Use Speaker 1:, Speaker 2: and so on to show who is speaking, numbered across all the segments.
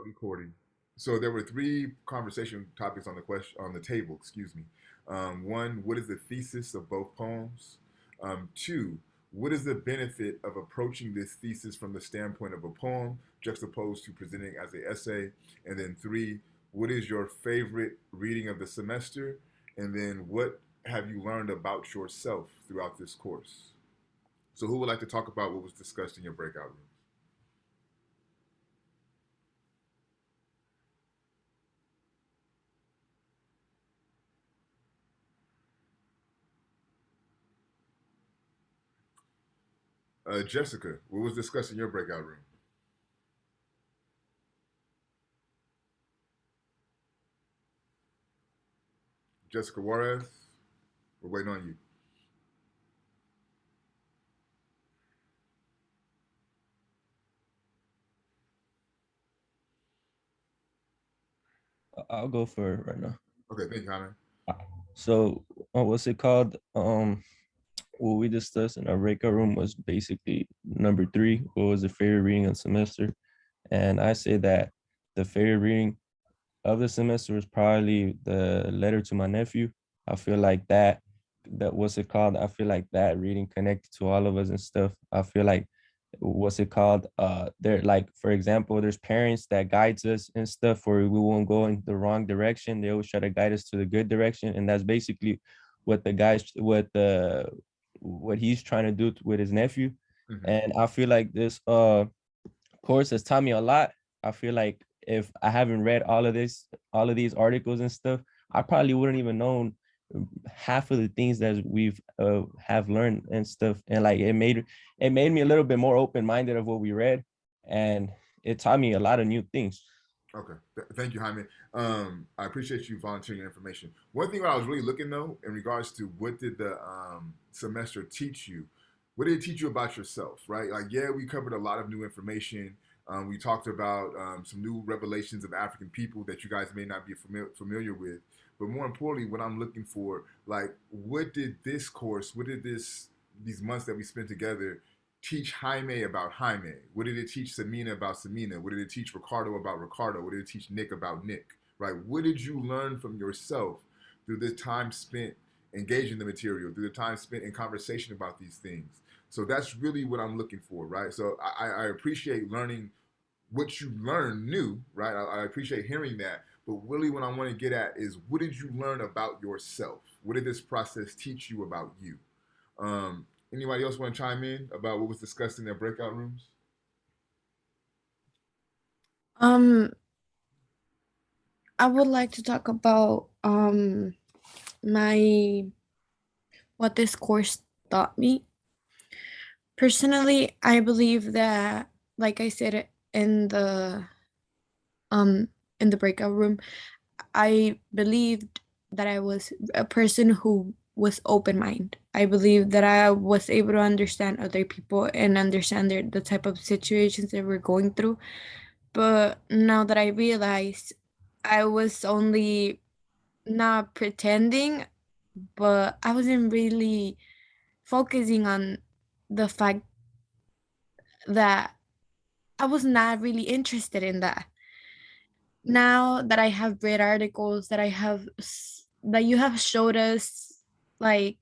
Speaker 1: recording. So there were three conversation topics on the question on the table. Excuse me. One, what is the thesis of both poems? Two, what is the benefit of approaching this thesis from the standpoint of a poem, juxtaposed to presenting as an essay? And then three, what is your favorite reading of the semester? And then what have you learned about yourself throughout this course? So who would like to talk about what was discussed in your breakout rooms? Jessica, what was discussed in your breakout room? Jessica Juarez, we're waiting on you.
Speaker 2: I'll go for it right now.
Speaker 1: Okay, thank you, Jaime.
Speaker 2: So, what's it called? What we discussed in our breakout room was basically number three. What was the favorite reading of the semester? And I say that the favorite reading of the semester was probably the letter to my nephew. I feel like that what's it called? I feel like that reading connected to all of us and stuff. I feel like what's it called? There, like, for example, there's parents that guides us and stuff where we won't go in the wrong direction. They always try to guide us to the good direction, and that's basically what the guys what he's trying to do with his nephew.
Speaker 1: Mm-hmm.
Speaker 2: And I feel like this course has taught me a lot. I feel like if I haven't read all of these articles and stuff, I probably wouldn't even known half of the things that we've have learned and stuff. And like it made me a little bit more open minded of what we read, and it taught me a lot of new things.
Speaker 1: Okay, thank you, Jaime. I appreciate you volunteering your information. One thing I was really looking though, in regards to what did the semester teach you? What did it teach you about yourself? Right? Like, yeah, we covered a lot of new information. We talked about some new revelations of African people that you guys may not be familiar with. But more importantly, what I'm looking for, like, what did this course, what did these months that we spent together teach Jaime about Jaime? What did it teach Samina about Samina? What did it teach Ricardo about Ricardo? What did it teach Nick about Nick? Right? What did you learn from yourself through the time spent engaging the material, through the time spent in conversation about these things? So that's really what I'm looking for, right? So I appreciate learning what you learned new, right? I appreciate hearing that. But really, what I want to get at is what did you learn about yourself? What did this process teach you about you? Anybody else want to chime in about what was discussed in their breakout rooms?
Speaker 3: Um, I would like to talk about my what this course taught me. Personally, I believe that, like I said um in the breakout room, I believed that I was a person who was open minded. I believe that I was able to understand other people and understand the type of situations that we're going through. But now that I realize I was only not pretending, but I wasn't really focusing on the fact that I was not really interested in that. Now that I have read articles that you have showed us, like,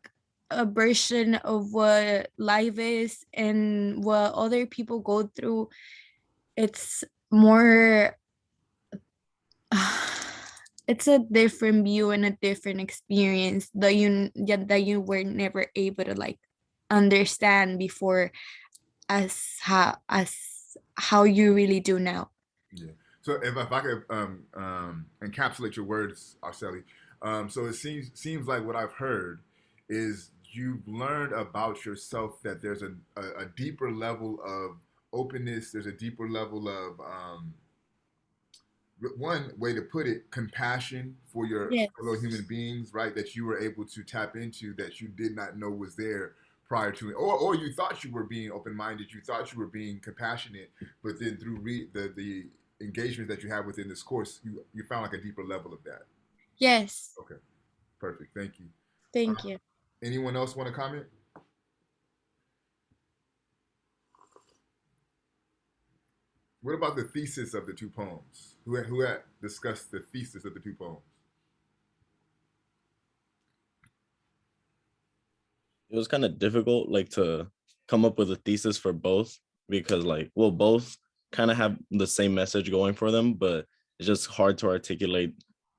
Speaker 3: a version of what life is and what other people go through, it's more it's a different view and a different experience that you were never able to, like, understand before, as how you really do now.
Speaker 1: Yeah. So if I could encapsulate your words, Arceli, so it seems like what I've heard is you've learned about yourself that there's a deeper level of openness. There's a deeper level of one way to put it, compassion for your fellow
Speaker 3: Yes.
Speaker 1: human beings, right? That you were able to tap into that you did not know was there prior to it, or you thought you were being open minded, you thought you were being compassionate, but then through the engagement that you have within this course, you found like a deeper level of that.
Speaker 3: Yes.
Speaker 1: Okay, perfect. Thank you.
Speaker 3: Thank you.
Speaker 1: Anyone else want to comment? What about the thesis of the two poems? Who had discussed the thesis of the two poems?
Speaker 4: It was kind of difficult, like to come up with a thesis for both because, like, well, both kind of have the same message going for them, but it's just hard to articulate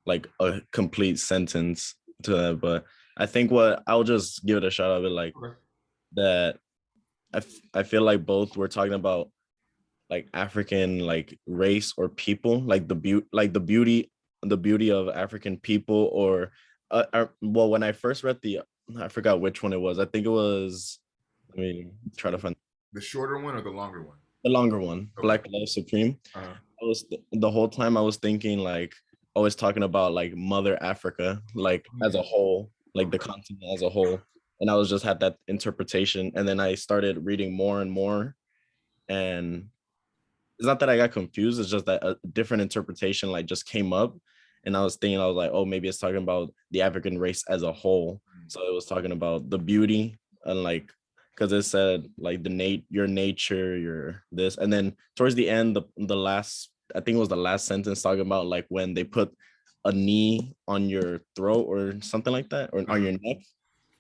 Speaker 4: like a complete sentence to that. But I think what I'll just give it a shot of it, like
Speaker 1: Okay.
Speaker 4: that. I feel like both were talking about like African like race or people, like the beauty of African people, or well, when I first read I forgot which one it was. I think it was. Let me try to find
Speaker 1: The shorter one or the longer one?
Speaker 4: the longer one,
Speaker 1: Okay.
Speaker 4: Black Love Supreme.
Speaker 1: Uh-huh.
Speaker 4: I was the whole time I was thinking like always talking about like Mother Africa, like as a whole, like the continent as a whole. And I was just had that interpretation. And then I started reading more and more. And it's not that I got confused, it's just that a different interpretation like just came up. And I was thinking, I was like, oh, maybe it's talking about the African race as a whole. So it was talking about the beauty and like because it said like your nature, your this. And then towards the end, the last, I think it was the last sentence talking about like when they put a knee on your throat or something like that, or on your neck,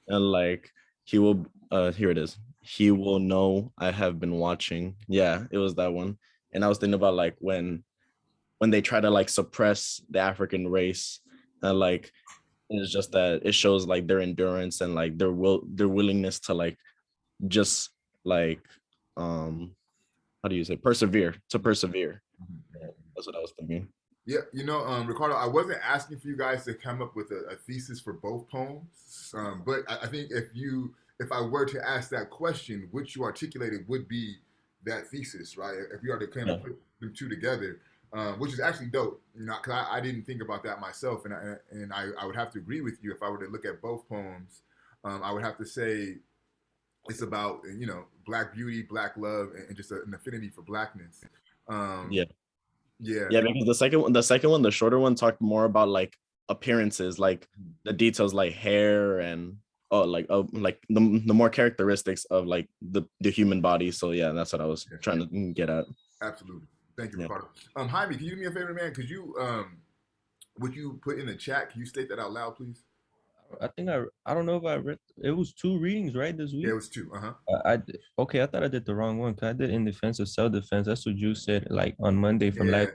Speaker 4: and like he will here it is, he will know I have been watching. Yeah, it was that one. And I was thinking about like when they try to like suppress the African race, and like it's just that it shows like their endurance and like their willingness to like just like how do you say persevere. Yeah, that's what I was thinking.
Speaker 1: Yeah, Ricardo, I wasn't asking for you guys to come up with a thesis for both poems, but I think if I were to ask that question, which you articulated would be that thesis, right? If you are to kind of put them two together, which is actually dope, because I didn't think about that myself, and I would have to agree with you if I were to look at both poems. I would have to say it's about black beauty, black love, and just an affinity for blackness.
Speaker 4: Yeah.
Speaker 1: Yeah.
Speaker 4: Yeah, because the shorter one talked more about like appearances, like the details, like hair and like the more characteristics of like the human body. So yeah, that's what I was trying to get at.
Speaker 1: Absolutely. Thank you, Ricardo. Jaime, can you do me a favor, man? Could you what you put in the chat, can you state that out loud, please?
Speaker 2: I think I don't know if I read. It was 2 readings, right, this week?
Speaker 1: Yeah, it was 2.
Speaker 2: Okay, I thought I did the wrong one. Cause I did in defense of self-defense. That's what you said, like on Monday from last.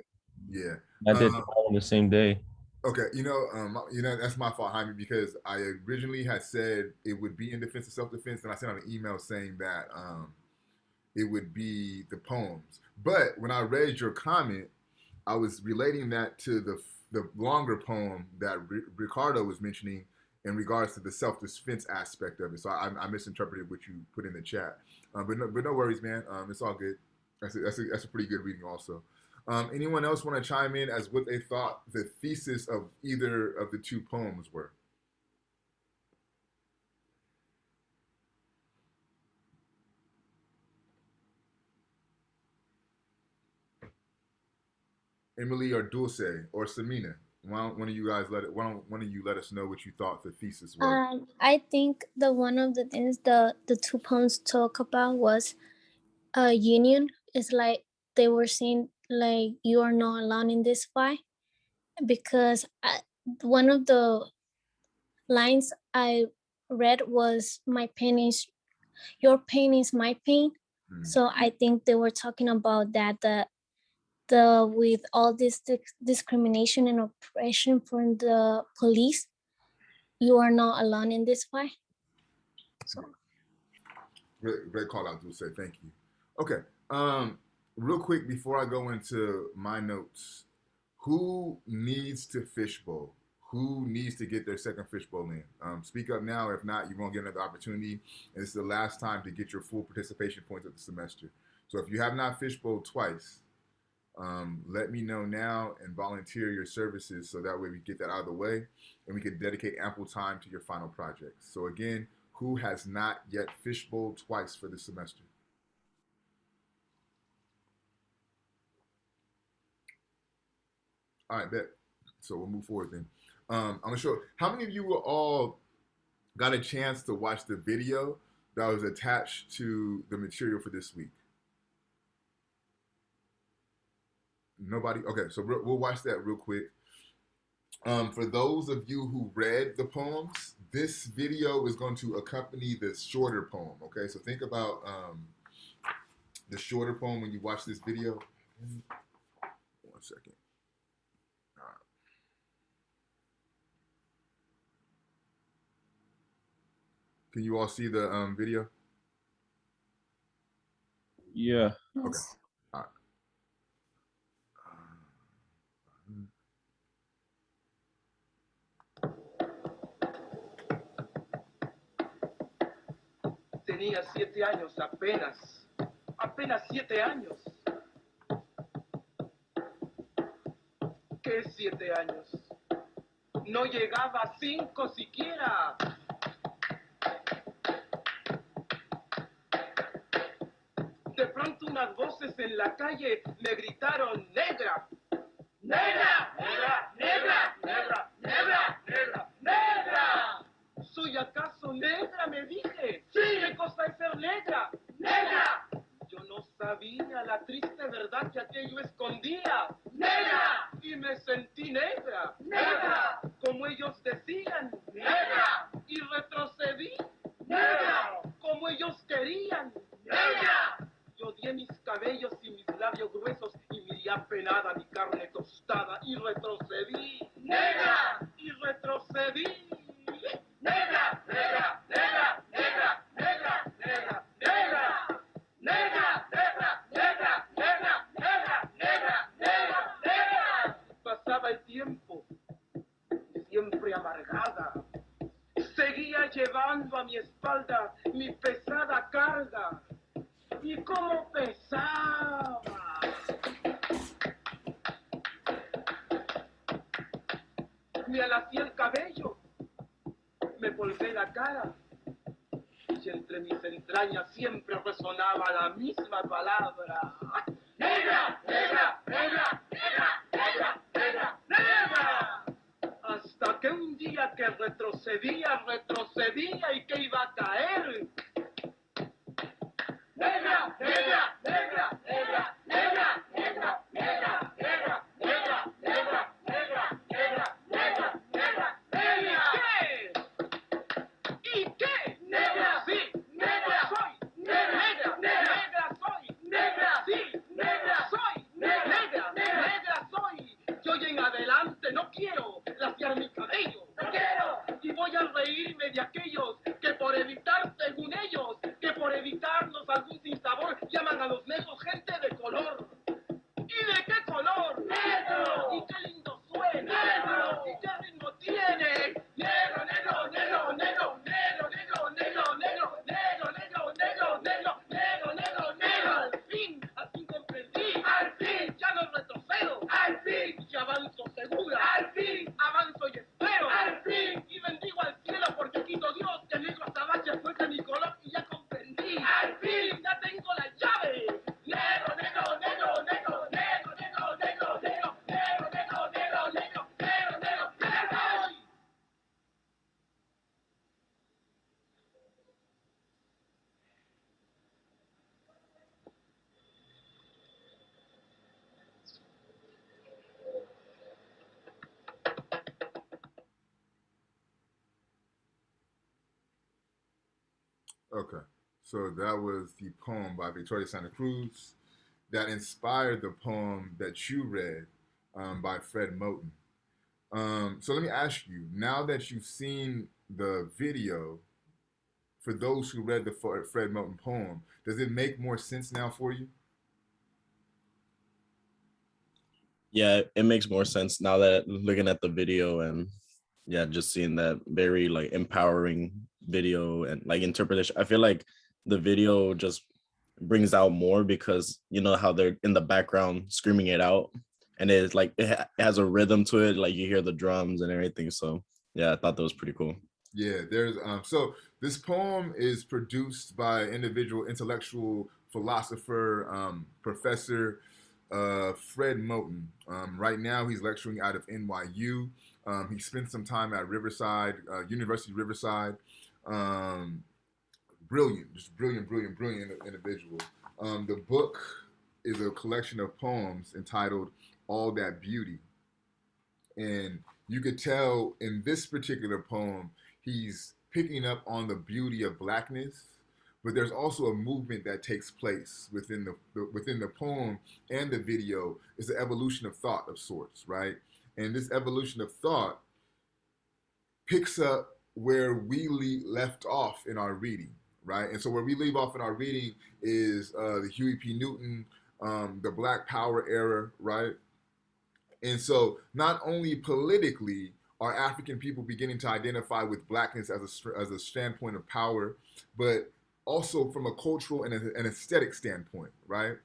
Speaker 1: Yeah.
Speaker 2: I did all on the same day.
Speaker 1: Okay, that's my fault, Jaime, because I originally had said it would be in defense of self-defense, and I sent out an email saying that it would be the poems. But when I read your comment, I was relating that to the longer poem that Ricardo was mentioning in regards to the self-defense aspect of it. So I misinterpreted what you put in the chat. But no worries, man. It's all good. That's a pretty good reading also. Anyone else want to chime in as what they thought the thesis of either of the two poems were? Emily or Dulce or Samina? Why don't one of you let us know what you thought the thesis was?
Speaker 5: I think one of the things the two poems talk about was union. It's like they were saying like you are not alone in this fight, because one of the lines I read was my pain is your pain is my pain. So I think they were talking about that the with all this discrimination and oppression from the police, you are not alone in this fight. So
Speaker 1: Great call out, Dulce. Thank you. Okay. Real quick before I go into my notes, who needs to fishbowl? Who needs to get their second fishbowl in? Speak up now. If not, you won't get another opportunity. And this is the last time to get your full participation points of the semester. So if you have not fishbowled twice, let me know now and volunteer your services so that way we get that out of the way and we can dedicate ample time to your final projects. So again, who has not yet fishbowled twice for this semester? All right, bet. So we'll move forward then. I'm gonna show. How many of you all got a chance to watch the video that was attached to the material for this week? Nobody. Okay, so we'll watch that real quick. For those of you who read the poems, this video is going to accompany the shorter poem. Okay, so think about the shorter poem when you watch this video. 1 second. All right. Can you all see the video?
Speaker 2: Yeah.
Speaker 1: Okay. All right.
Speaker 6: Tenía 7 años apenas 7 años. ¿Qué 7 años? No llegaba a 5 siquiera. De pronto unas voces en la calle me gritaron, negra. ¡Negra! ¡Negra! ¡Negra! ¡Negra! ¡Negra! ¡Negra! ¡Negra! ¿Soy acaso negra? Me dije. Sí. ¿Qué cosa es ser negra? ¡Negra! Yo no sabía la triste verdad que aquello escondía. ¡Negra! Y me sentí negra. ¡Negra! Como ellos decían. ¡Negra! Y retrocedí. ¡Negra! Como ellos querían. ¡Negra! Yo odié mis cabellos y mis labios gruesos y miré apenada mi carne tostada y retrocedí. ¡Negra! Y retrocedí. ¡Negra! ¡Negra! ¡Negra! ¡Negra! ¡Negra! ¡Negra! ¡Negra! ¡Negra! ¡Negra! ¡Negra! ¡Negra! ¡Negra! ¡Negra! ¡Negra! ¡Negra! Pasaba el tiempo, siempre amargada. Seguía llevando a mi espalda mi pesada carga. Y cómo pesaba. Me alacé el cabello, me volvé la cara, y entre mis entrañas siempre resonaba la misma palabra. ¡Negra! ¡Negra! ¡Negra! ¡Negra! ¡Negra! ¡Negra! ¡Negra! Hasta que un día que retrocedía y que iba a caer. ¡Negra! ¡Negra! ¡Negra! ¡Negra! ¡Negra! ¡Negra! ¡Negra! ¡Negra! ¡Negra! ¡Negra! ¡Negra! ¡Negra! ¡Negra! ¡Negra! ¡Negra! ¿Y qué? ¡Negra! ¡Sí! ¡Negra! ¡Soy! ¡Negra! ¡Negra! ¡Soy! ¡Negra! ¡Sí! ¡Negra! ¡Soy! ¡Negra! ¡Negra! ¡Soy! Yo hoy en adelante no quiero laciar mi cabello. ¡No quiero! Y voy a reírme de aquellos que por evitar, según ellos, que por evitarnos algún sinsabor, llaman a los negros gente de color. ¿Y de qué color? ¡Negro! ¿Y qué lindo suena? ¡Negro! ¿Y qué ritmo tiene? ¡Negro, negro, negro, negro, negro, negro, negro, negro, negro, negro, negro, negro, negro, negro, negro! Al fin comprendí. ¡Al fin! Ya no retrocedo. ¡Al fin! Y avanzo segura. ¡Al fin! Avanzo y espero. ¡Al fin! Y bendigo al cielo porque quito Dios que el negro azabache fuese mi color y ya comprendí. ¡Al fin! Ya tengo la llave. Negro, negro, negro, negro, negro, negro, negro, negro, negro, negro, negro, negro, negro, negro, negro.
Speaker 1: Okay, so that was the poem by Victoria Santa Cruz that inspired the poem that you read by Fred Moten. So let me ask you, now that you've seen the video, for those who read the Fred Moten poem, does it make more sense now for you?
Speaker 4: Yeah, it makes more sense now that looking at the video and yeah, just seeing that very like empowering video and like interpretation. I feel like the video just brings out more because you know how they're in the background screaming it out, and it's like it has a rhythm to it, like you hear the drums and everything. So yeah, I thought that was pretty cool.
Speaker 1: Yeah, there's so this poem is produced by individual intellectual philosopher, professor Fred Moten. Right now he's lecturing out of NYU. He spent some time at Riverside, University of Riverside. Brilliant, just brilliant individual. The book is a collection of poems entitled All That Beauty. And you could tell in this particular poem, he's picking up on the beauty of blackness, but there's also a movement that takes place within the poem and the video. Is an evolution of thought of sorts, right? And this evolution of thought picks up where we left off in our reading, right? And so where we leave off in our reading is the Huey P. Newton, the Black Power era, right? And so not only politically are African people beginning to identify with blackness as a standpoint of power, but also from a cultural and an aesthetic standpoint, right?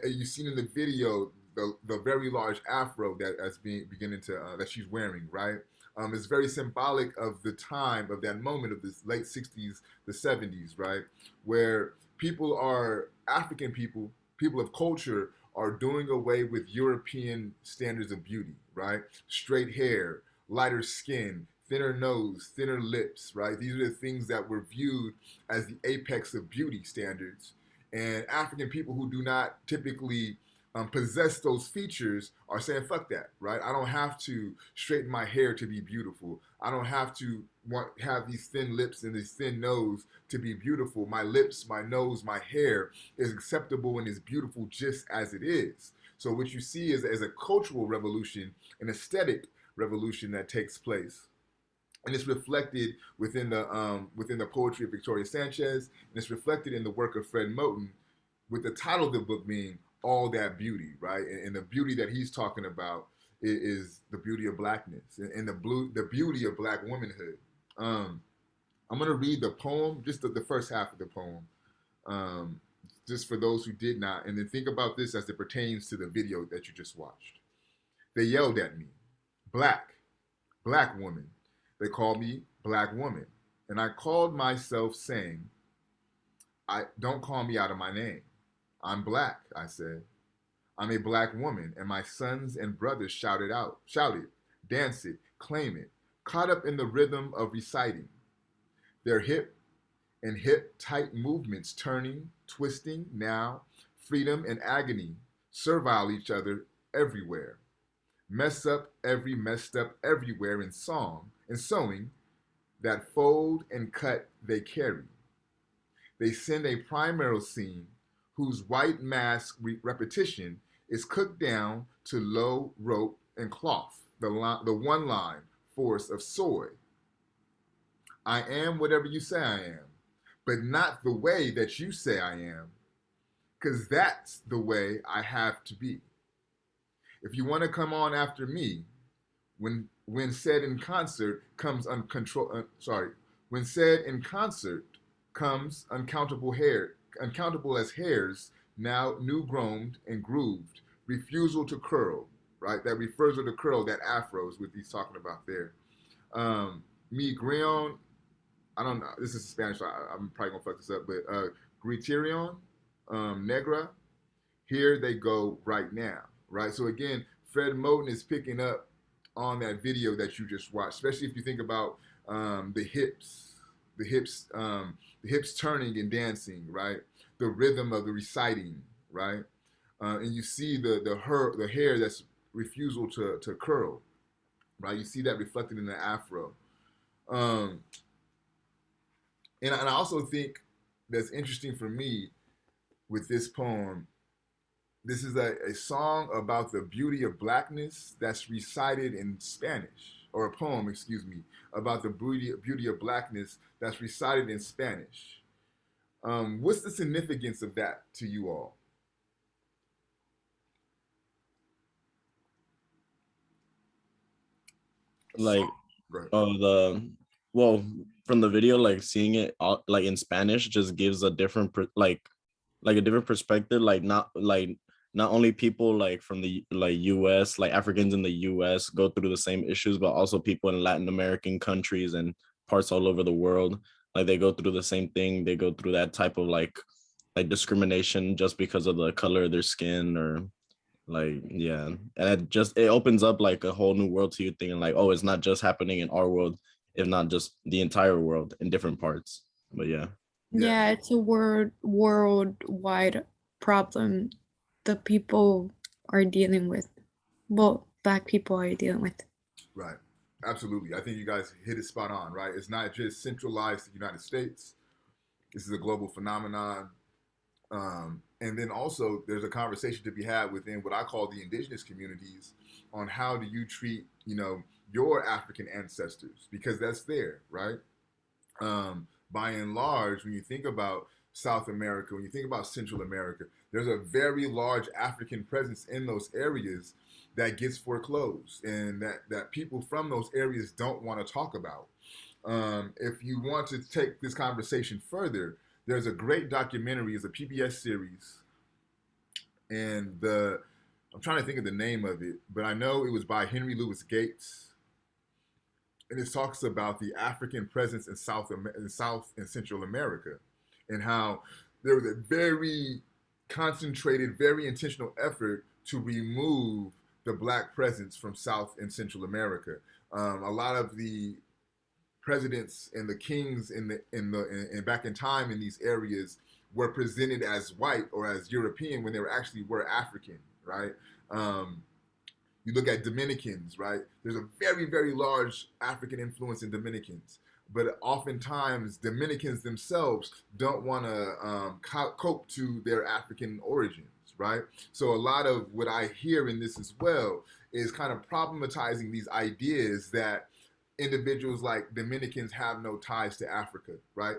Speaker 1: You've seen in the video the very large afro that's beginning to that she's wearing, right? It's very symbolic of the time of that moment of this late 60s, the 70s, right? Where African people, people of culture, are doing away with European standards of beauty, right? Straight hair, lighter skin, thinner nose, thinner lips, right? These are the things that were viewed as the apex of beauty standards. And African people who do not typically possess those features are saying, fuck that, right? I don't have to straighten my hair to be beautiful. I don't have to have these thin lips and this thin nose to be beautiful. My lips, my nose, my hair is acceptable and is beautiful just as it is. So what you see is a cultural revolution, an aesthetic revolution that takes place. And it's reflected within the poetry of Victoria Sanchez, and it's reflected in the work of Fred Moten, with the title of the book being All That Beauty, right? And the beauty that he's talking about is the beauty of blackness and the beauty of black womanhood. I'm gonna read the poem, just the first half of the poem, just for those who did not, and then think about this as it pertains to the video that you just watched. They yelled at me, black woman. They called me black woman, and I called myself saying, don't call me out of my name. I'm black, I said. I'm a black woman, and my sons and brothers shouted, dance it, claim it, caught up in the rhythm of reciting. Their hip tight movements turning, twisting, now, freedom and agony, servile each other everywhere. Messed up everywhere in song and sewing, that fold and cut they carry. They send a primary scene whose white mask repetition is cooked down to low rope and cloth, the one line force of soy. I am whatever you say I am, but not the way that you say I am, because that's the way I have to be. If you want to come on after me, when said in concert comes when said in concert comes uncountable as hairs, now new grown and grooved, refusal to curl, right? That refusal to curl, that afro is what he's talking about there. Mi grion, I don't know, this is Spanish, so I'm probably gonna fuck this up, but Griterion, Negra, here they go right now, right? So again, Fred Moten is picking up on that video that you just watched, especially if you think about the hips turning and dancing, right? The rhythm of the reciting, right? And you see the hair that's refusal to curl, right? You see that reflected in the afro. And I also think that's interesting for me with this poem. This is a song about the beauty of blackness that's recited in Spanish, or a poem, excuse me, about the beauty of blackness that's recited in Spanish. What's the significance of that to you all?
Speaker 4: Like,
Speaker 1: Go ahead.
Speaker 4: from the video, like seeing it like in Spanish just gives a different like a different perspective. Like not only people like from the US, like Africans in the US go through the same issues, but also people in Latin American countries and parts all over the world. Like they go through the same thing. They go through that type of like discrimination just because of the color of their skin, or like, yeah. And it opens up like a whole new world to you, thinking like, oh, it's not just happening in our world, if not just the entire world in different parts. But yeah.
Speaker 3: Yeah, it's a worldwide problem. the people are dealing with. Well, Black people are dealing with.
Speaker 1: Right. Absolutely. I think you guys hit it spot on, right? It's not just centralized to the United States. This is a global phenomenon. And then also, there's a conversation to be had within what I call the indigenous communities on how do you treat, your African ancestors, because that's there, right? By and large, when you think about South America, when you think about Central America, there's a very large African presence in those areas that gets foreclosed and that people from those areas don't want to talk about. If you want to take this conversation further, there's a great documentary, it's a PBS series, and I'm trying to think of the name of it, but I know it was by Henry Louis Gates, and it talks about the African presence in South and Central America, and how there was a very concentrated, very intentional effort to remove the Black presence from South and Central America. A lot of the presidents and the kings in back in time in these areas were presented as white or as European when they were African, right? You look at Dominicans, right? There's a very, very large African influence in Dominicans, but oftentimes Dominicans themselves don't want to cope to their African origins, right? So a lot of what I hear in this as well is kind of problematizing these ideas that individuals like Dominicans have no ties to Africa, right?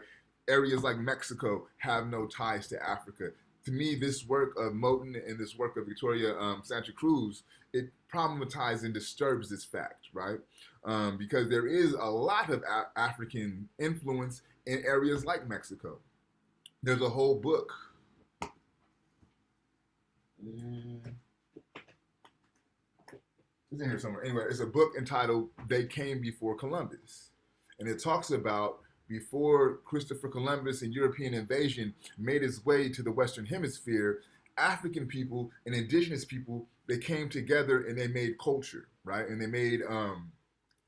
Speaker 1: Areas like Mexico have no ties to Africa. To me, this work of Moten and this work of Victoria Santa Cruz, it problematizes and disturbs this fact, right? Because there is a lot of African influence in areas like Mexico. There's a whole book. It's in here somewhere. Anyway, it's a book entitled "They Came Before Columbus," and it talks about before Christopher Columbus and European invasion made its way to the Western Hemisphere, African people and indigenous people, they came together and they made culture, right? And they made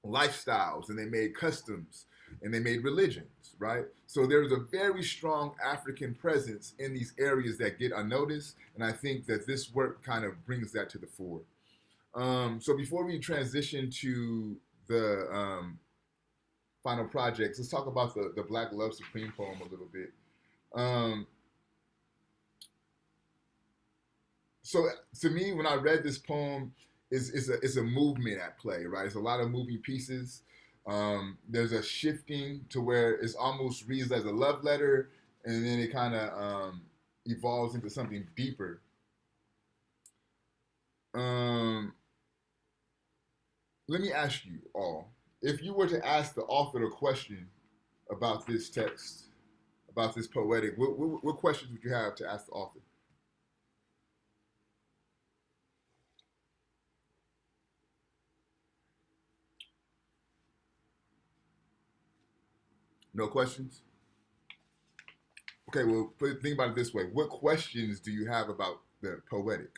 Speaker 1: lifestyles and they made customs and they made religions, right? So there's a very strong African presence in these areas that get unnoticed, and I think that this work kind of brings that to the fore. So before we transition to the final projects, let's talk about the Black Love Supreme poem a little bit. So to me, when I read this poem, it's a movement at play, right? It's a lot of moving pieces. There's a shifting to where it almost reads as a love letter, and then it kind of evolves into something deeper. Let me ask you all, if you were to ask the author a question about this text, about this poetic, what questions would you have to ask the author? No questions? Okay, well, think about it this way. What questions do you have about the poetic?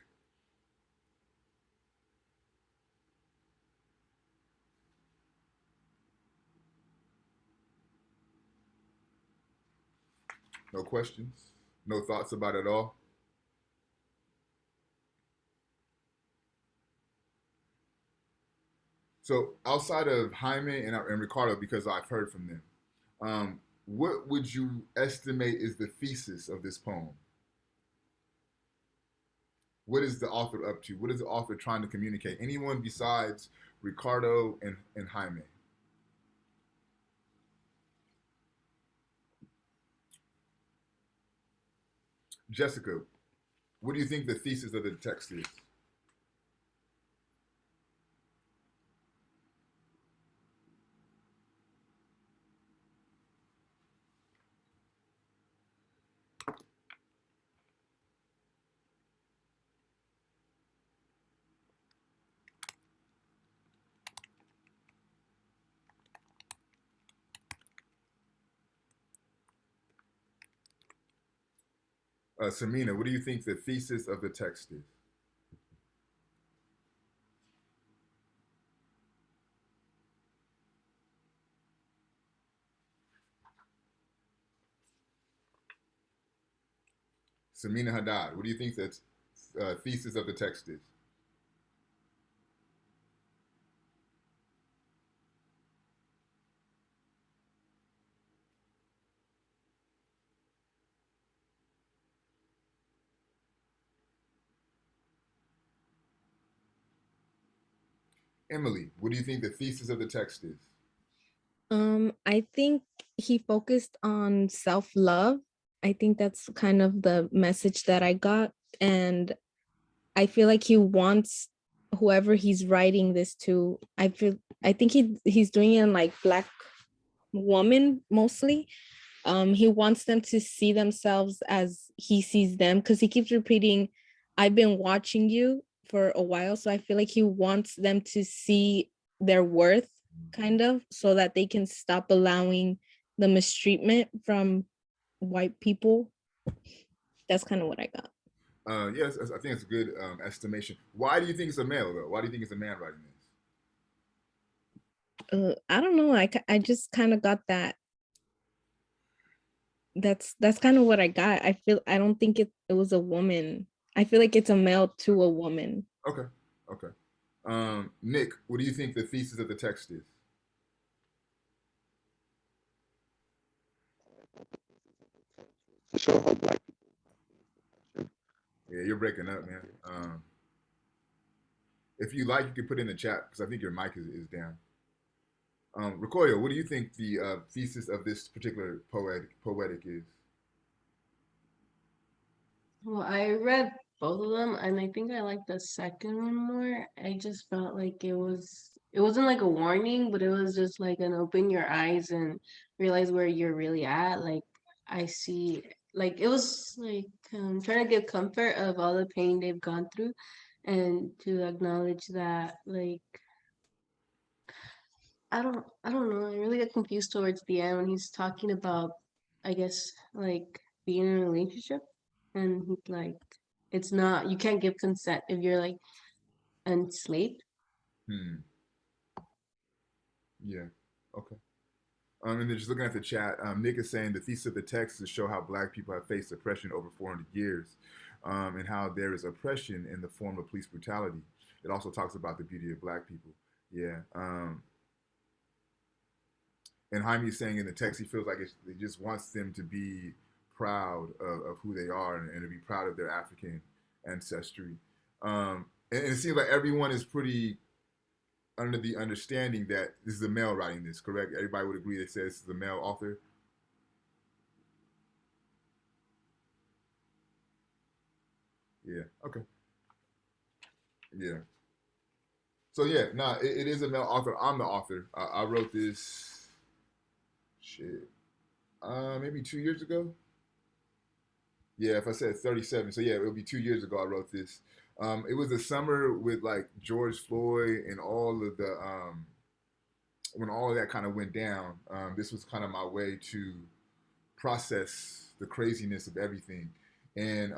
Speaker 1: No questions? No thoughts about it at all? So outside of Jaime and Ricardo, because I've heard from them, what would you estimate is the thesis of this poem? What is the author up to? What is the author trying to communicate? Anyone besides Ricardo and Jaime? Jessica, what do you think the thesis of the text is? Samina, what do you think the thesis of the text is? Samina Haddad, what do you think that thesis of the text is? Emily, what do you think the thesis of the text is?
Speaker 7: I think he focused on self-love. I think that's kind of the message that I got. And I feel like he wants whoever he's writing this to, I think he's doing it in like Black woman mostly. He wants them to see themselves as he sees them, because he keeps repeating, I've been watching you for a while. So I feel like he wants them to see their worth, kind of, so that they can stop allowing the mistreatment from white people. That's kind of what I got.
Speaker 1: Yes, I think it's a good estimation. Why do you think it's a male though? Why do you think it's a man writing this?
Speaker 7: I don't know. I just kind of got that. That's kind of what I got. I don't think it was a woman. I feel like it's a male to a woman.
Speaker 1: Okay, okay. Nick, what do you think the thesis of the text is?
Speaker 8: To show how Black
Speaker 1: Yeah, you're breaking up, man. If you like, you can put it in the chat because I think your mic is down. Ricoyo, what do you think the thesis of this particular poetic is?
Speaker 9: Well, I read both of them, and I think I like the second one more. I just felt like it wasn't like a warning, but it was just like an open your eyes and realize where you're really at. Like I see, like it was like trying to give comfort of all the pain they've gone through, and to acknowledge that like I don't know. I really get confused towards the end when he's talking about, I guess, like being in a relationship, and he's like, it's not, you can't give consent if you're like enslaved.
Speaker 1: Hmm. Yeah. Okay. And then just looking at the chat, Nick is saying the thesis of the text is to show how Black people have faced oppression over 400 years, and how there is oppression in the form of police brutality. It also talks about the beauty of Black people. Yeah. And Jaime is saying in the text he feels like he just wants them to be proud of who they are, and to be proud of their African ancestry. And it seems like everyone is pretty under the understanding that this is a male writing this, correct? Everybody would agree that says this is a male author. Yeah. Okay. Yeah. So yeah, no, it is a male author. I'm the author. I wrote this shit maybe 2 years ago. Yeah, if I said 37, so yeah, it'll be 2 years ago I wrote this. It was a summer with like George Floyd and all of the when all of that kind of went down. This was kind of my way to process the craziness of everything. And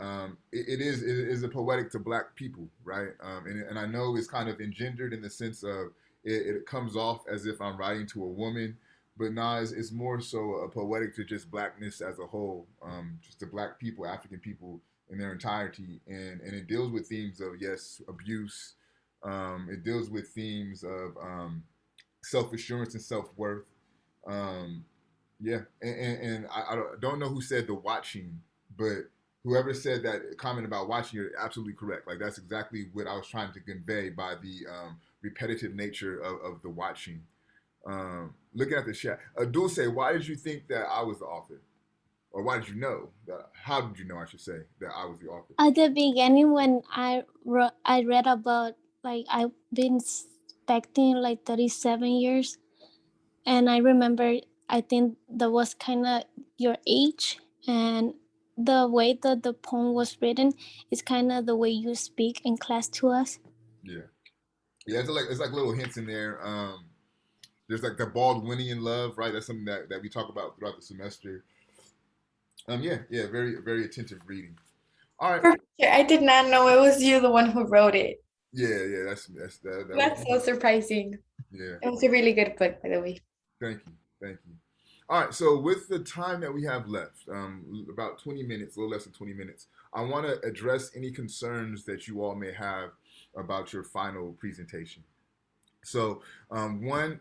Speaker 1: it is a poetic to Black people, right? And I know it's kind of engendered in the sense of it comes off as if I'm writing to a woman, but nah, it's more so a poetic to just Blackness as a whole, just the Black people, African people in their entirety, and it deals with themes of, yes, abuse. It deals with themes of self assurance and self worth. Um, yeah, and I don't know who said the watching, but whoever said that comment about watching, you're absolutely correct. Like that's exactly what I was trying to convey by the repetitive nature of the watching. Looking at the chat, Dulce, why did you think that I was the author, or why did you know that? How did you know, I should say, that I was the author?
Speaker 5: At the beginning, when I read about, like, I've been expecting like 37 years, and I remember, I think that was kind of your age, and the way that the poem was written is kind of the way you speak in class to us.
Speaker 1: Yeah, yeah, it's like little hints in there. There's like the Baldwinian love, right? That's something that we talk about throughout the semester. Yeah, very very attentive reading. All right.
Speaker 3: Professor, I did not know it was you, the one who wrote it.
Speaker 1: Yeah. That
Speaker 3: That's so surprising.
Speaker 1: Yeah.
Speaker 3: It was a really good book, by the way.
Speaker 1: Thank you. All right, so with the time that we have left, about 20 minutes, a little less than 20 minutes, I want to address any concerns that you all may have about your final presentation. So, one,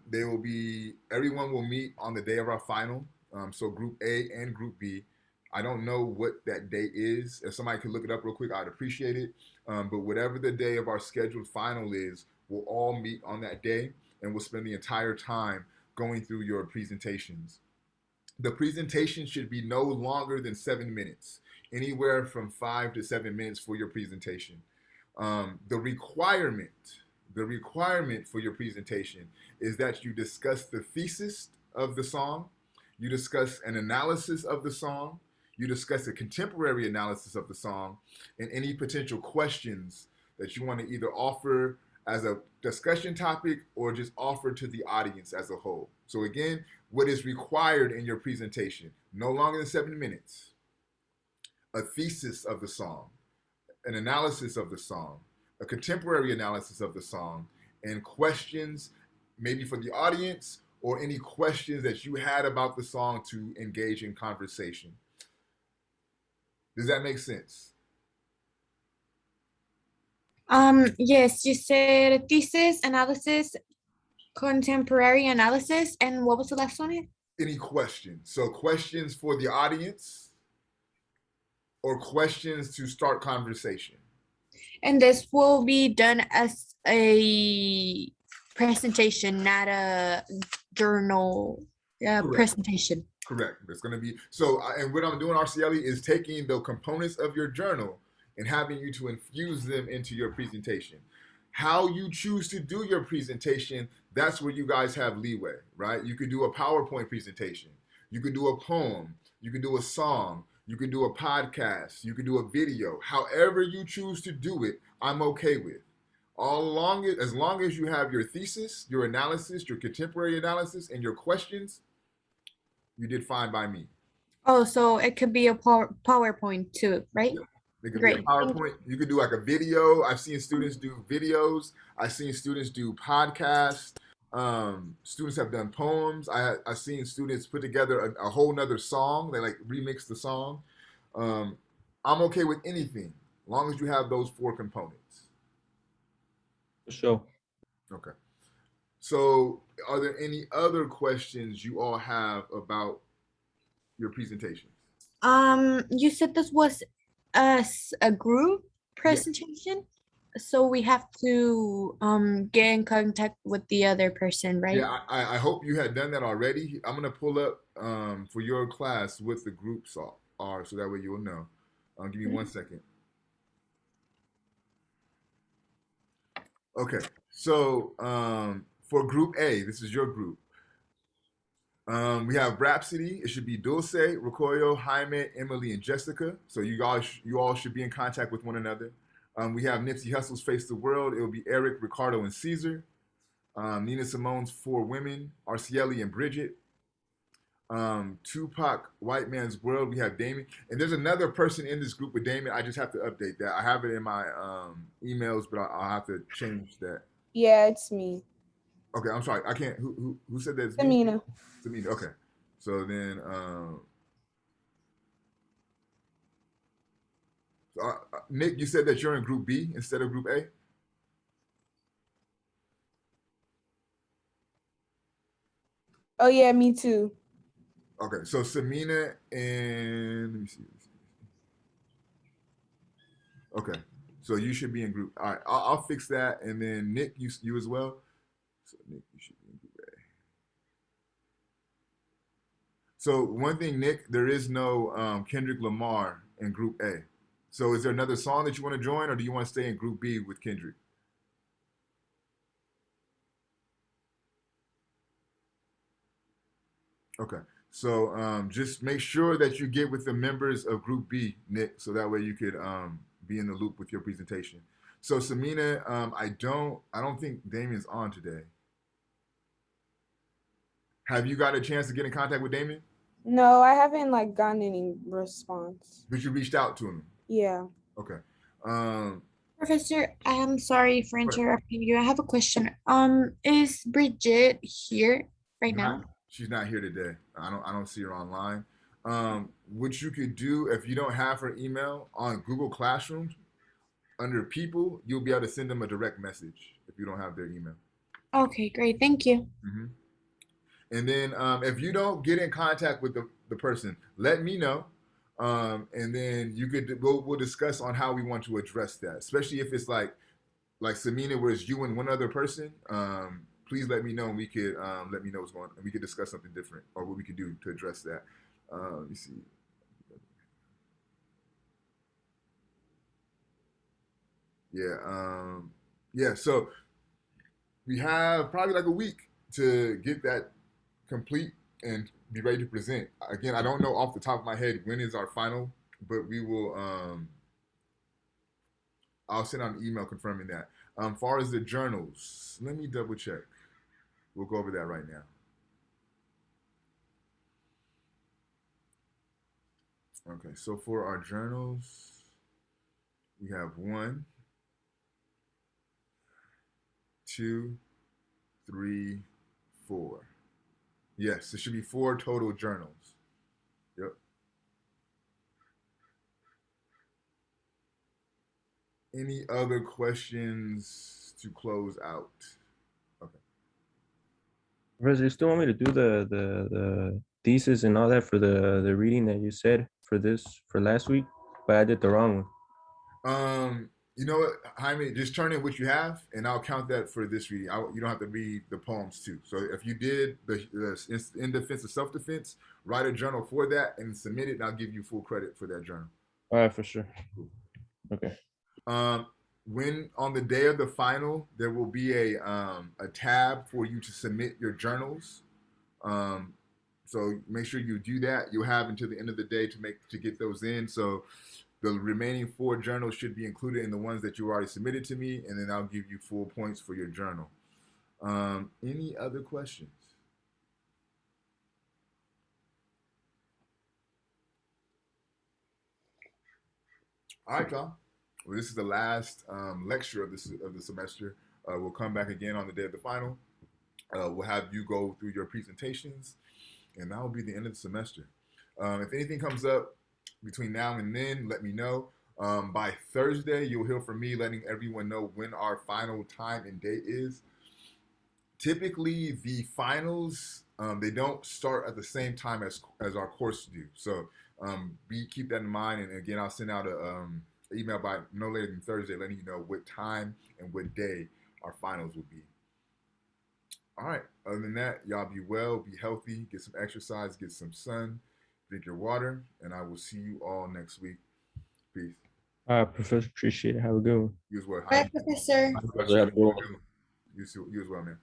Speaker 1: everyone will meet on the day of our final. So, Group A and Group B. I don't know what that day is. If somebody could look it up real quick, I'd appreciate it. But whatever the day of our scheduled final is, we'll all meet on that day and we'll spend the entire time going through your presentations. The presentation should be no longer than 7 minutes, anywhere from 5 to 7 minutes for your presentation. The requirement for your presentation is that you discuss the thesis of the song, you discuss an analysis of the song, you discuss a contemporary analysis of the song, and any potential questions that you want to either offer as a discussion topic or just offer to the audience as a whole. So again, what is required in your presentation? No longer than 7 minutes. A thesis of the song, an analysis of the song, a contemporary analysis of the song, and questions maybe for the audience or any questions that you had about the song to engage in conversation. Does that make sense?
Speaker 3: Yes, you said thesis, analysis, contemporary analysis, and what was the last one?
Speaker 1: Any questions? So questions for the audience or questions to start conversation.
Speaker 3: And this will be done as a presentation, not a journal presentation.
Speaker 1: Correct. It's going to be so. And what I'm doing, Arcieli, is taking the components of your journal and having you to infuse them into your presentation. How you choose to do your presentation, that's where you guys have leeway, right? You could do a PowerPoint presentation. You could do a poem. You could do a song. You could do a podcast. You could do a video. However you choose to do it, I'm okay with. As long as you have your thesis, your analysis, your contemporary analysis, and your questions, you did fine by me.
Speaker 3: Oh, so it could be a PowerPoint too, right?
Speaker 1: Yeah. It could be a PowerPoint. You could do like a video. I've seen students do videos. I've seen students do podcasts. Students have done poems. I've seen students put together a whole nother song. They like remix the song. I'm okay with anything, as long as you have those 4 components.
Speaker 2: For sure.
Speaker 1: Okay. So, are there any other questions you all have about your presentations?
Speaker 3: You said this was a group presentation, so we have to get in contact with the other person, right?
Speaker 1: Yeah, I hope you had done that already. I'm gonna pull up for your class what the groups are, so that way you'll know. Give me 1 second. Okay, so for Group A, this is your group. We have Rhapsody. It should be Dulce, Rocoyo, Jaime, Emily, and Jessica. So you all should be in contact with one another. We have Nipsey Hussle's Face the World. It will be Eric, Ricardo, and Caesar. Nina Simone's 4 Women, Arcieli and Bridget. Tupac, White Man's World, we have Damien. And there's another person in this group with Damien. I just have to update that. I have it in my emails, but I'll have to change that.
Speaker 10: Yeah, it's me.
Speaker 1: Okay, I'm sorry. I can't. Who said that?
Speaker 10: Samina.
Speaker 1: Samina. Okay. So then, Nick, you said that you're in Group B instead of Group A.
Speaker 10: Oh yeah, me too.
Speaker 1: Okay, so Samina and let me see. Okay, so you should be in Group. All right, I'll fix that, and then Nick, you as well. So Nick, you should be in Group A. So one thing, Nick, there is no Kendrick Lamar in Group A. So is there another song that you want to join, or do you want to stay in Group B with Kendrick? Okay. So just make sure that you get with the members of Group B, Nick, so that way you could be in the loop with your presentation. So Samina, I don't think Damien's on today. Have you got a chance to get in contact with Damien?
Speaker 10: No, I haven't gotten any response.
Speaker 1: But you reached out to him?
Speaker 10: Yeah.
Speaker 1: Okay.
Speaker 3: Professor, I'm sorry for interrupting you. I have a question. Is Bridget here right now?
Speaker 1: She's not here today. I don't see her online. what you could do if you don't have her email on Google Classroom, under people, you'll be able to send them a direct message if you don't have their email.
Speaker 3: Okay, great. Thank you.
Speaker 1: Mm-hmm. And then if you don't get in contact with the person, let me know. And then we'll discuss on how we want to address that, especially if it's like Samina, where it's you and one other person. Please let me know, and we could let me know what's going on, and we could discuss something different or what we could do to address that. Let me see. Yeah. So we have probably like a week to get that complete and be ready to present. Again, I don't know off the top of my head when is our final, but we will. I'll send out an email confirming that. Far as the journals, let me double check. We'll go over that right now. Okay, so for our journals, we have 1, 2, 3, 4. Yes, it should be 4 total journals. Yep. Any other questions to close out? Okay.
Speaker 2: Professor, you still want me to do the thesis and all that for the reading that you said for last week, but I did the wrong one.
Speaker 1: You know what, Jaime, just turn in what you have, and I'll count that for this reading. You don't have to read the poems too. So if you did the in defense of self-defense, write a journal for that and submit it, and I'll give you full credit for that journal.
Speaker 2: All right, for sure.
Speaker 1: Cool.
Speaker 2: Okay.
Speaker 1: When on the day of the final, there will be a tab for you to submit your journals. So make sure you do that. You'll have until the end of the day to get those in. So the remaining 4 journals should be included in the ones that you already submitted to me, and then I'll give you full points for your journal. Any other questions? All right, y'all. Well, this is the last lecture of the semester. We'll come back again on the day of the final. We'll have you go through your presentations, and that will be the end of the semester. If anything comes up between now and then, let me know. By Thursday, you'll hear from me letting everyone know when our final time and date is. Typically, the finals, they don't start at the same time as our course do. So keep that in mind. And again, I'll send out an email by no later than Thursday letting you know what time and what day our finals will be. All right. Other than that, y'all be well, be healthy, get some exercise, get some sun, drink your water, and I will see you all next week. Peace.
Speaker 2: All right, Professor, appreciate it. Have a good one.
Speaker 1: You as well.
Speaker 3: Bye, Professor.
Speaker 2: Have a good one.
Speaker 1: You as well, man.